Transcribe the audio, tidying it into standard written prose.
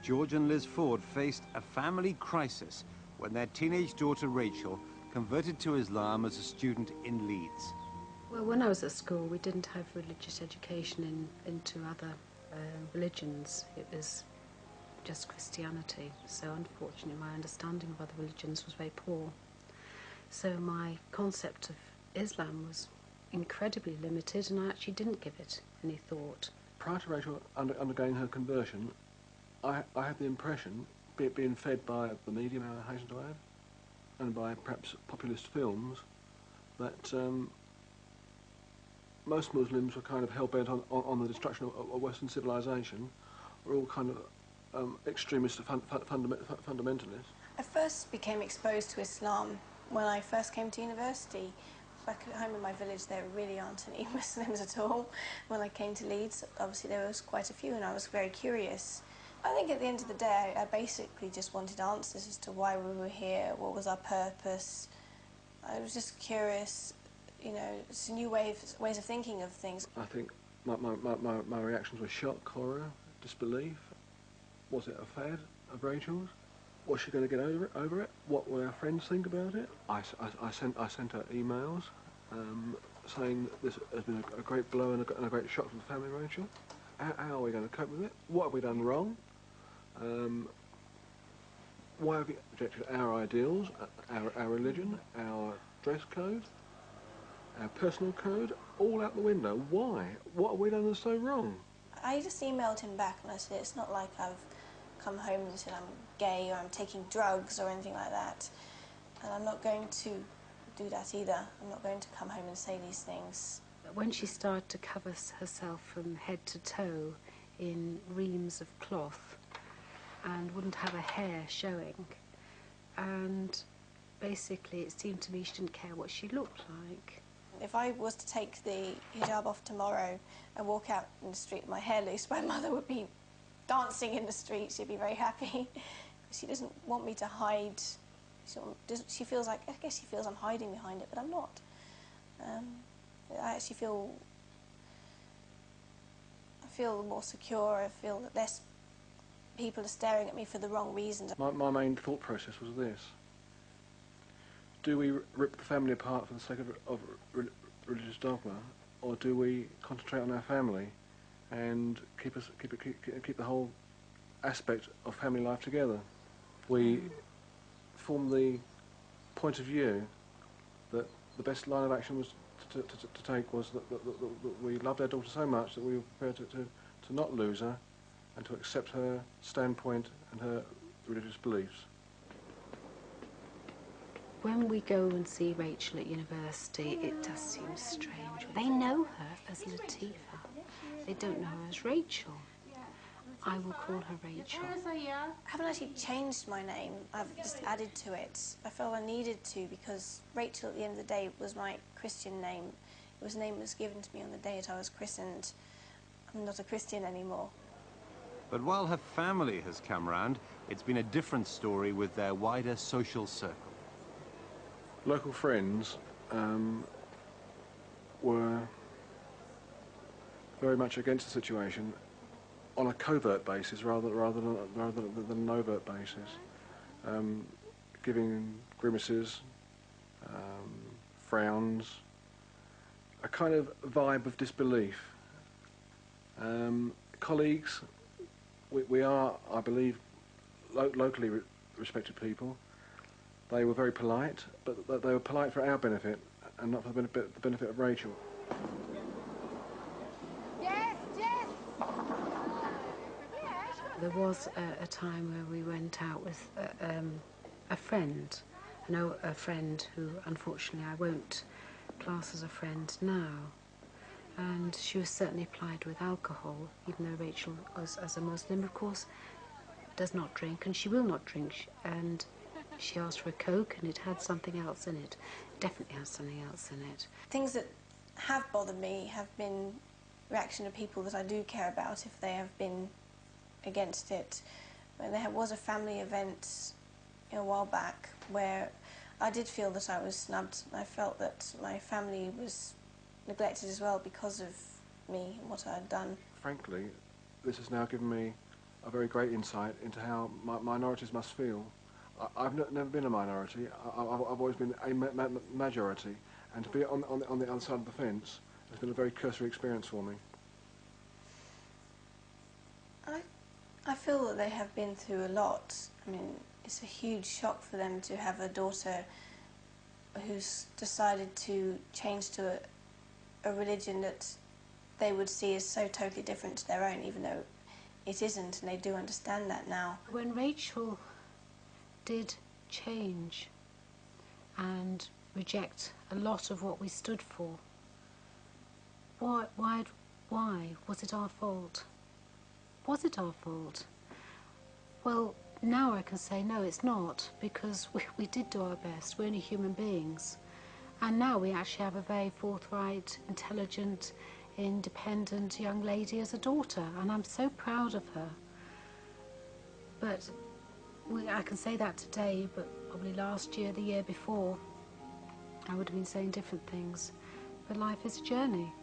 George and Liz Ford faced a family crisis when their teenage daughter Rachel converted to Islam as a student in Leeds. Well, when I was at school, we didn't have religious education into other religions. It was just Christianity. So unfortunately, my understanding of other religions was very poor. So my concept of Islam was incredibly limited, and I actually didn't give it any thought. Prior to Rachel undergoing her conversion, I had the impression, being fed by the media, I hasten to add, and by perhaps populist films, that most Muslims were kind of hell-bent on the destruction of Western civilization. We're all kind of extremist fundamentalists. I first became exposed to Islam when I first came to university. Back at home in my village, there really aren't any Muslims at all. When I came to Leeds, obviously there was quite a few, and I was very curious. I think at the end of the day, I basically just wanted answers as to why we were here, what was our purpose. I was just curious, you know, it's a new ways of thinking of things. I think my reactions were shock, horror, disbelief. Was it a fad of Rachel's? Was she going to get over it? What will our friends think about it? I sent her emails saying that this has been a great blow and a great shock to the family, Rachel. How are we going to cope with it? What have we done wrong? Why have we rejected our ideals, our religion, our dress code, our personal code, all out the window? Why? What have we done that's so wrong? I just emailed him back and I said, it's not like I've come home and said I'm gay or I'm taking drugs or anything like that. And I'm not going to do that either. I'm not going to come home and say these things. When she started to cover herself from head to toe in reams of cloth and wouldn't have a hair showing, and basically it seemed to me she didn't care what she looked like. If I was to take the hijab off tomorrow and walk out in the street with my hair loose, my mother would be dancing in the street. She'd be very happy. She doesn't want me to hide. She feels like, I guess she feels I'm hiding behind it, but I'm not. I actually feel more secure. I feel that less people are staring at me for the wrong reasons. My main thought process was this: do we rip the family apart for the sake of religious dogma, or do we concentrate on our family and keep the whole aspect of family life together? We formed the point of view that the best line of action was to take was that we loved our daughter so much that we were prepared to not lose her and to accept her standpoint and her religious beliefs. When we go and see Rachel at university, it does seem strange. They know her as Latifa. They don't know her as Rachel. I will call her Rachel. I haven't actually changed my name. I've just added to it. I felt I needed to because Rachel, at the end of the day, was my Christian name. It was a name that was given to me on the day that I was christened. I'm not a Christian anymore. But while her family has come round, it's been a different story with their wider social circle. Local friends were very much against the situation on a covert basis rather than an overt basis, giving grimaces, frowns, a kind of vibe of disbelief. Colleagues, we are, I believe, locally respected people. They were very polite, but they were polite for our benefit and not for the benefit of Rachel. Yes, yes. There was a time where we went out with a friend. I know a friend who, unfortunately, I won't class as a friend now. And she was certainly plied with alcohol, even though Rachel, as a Muslim, of course, does not drink, and she will not drink. And she asked for a Coke, and it had something else in it. Definitely has something else in it. Things that have bothered me have been reaction of people that I do care about if they have been against it. There was a family event a while back where I did feel that I was snubbed. I felt that my family was neglected as well because of me and what I had done. Frankly, this has now given me a very great insight into how minorities must feel. I've never been a minority. I've always been a majority, and to be on the other side of the fence has been a very cursory experience for me. I feel that they have been through a lot. I mean, it's a huge shock for them to have a daughter who's decided to change to a religion that they would see as so totally different to their own, even though it isn't, and they do understand that now. When Rachel did change and reject a lot of what we stood for, why was it our fault? Was it our fault? Well, now I can say no, it's not, because we did do our best. We're only human beings. And now we actually have a very forthright, intelligent, independent young lady as a daughter, and I'm so proud of her. But I can say that today, but probably last year, the year before, I would have been saying different things. But life is a journey.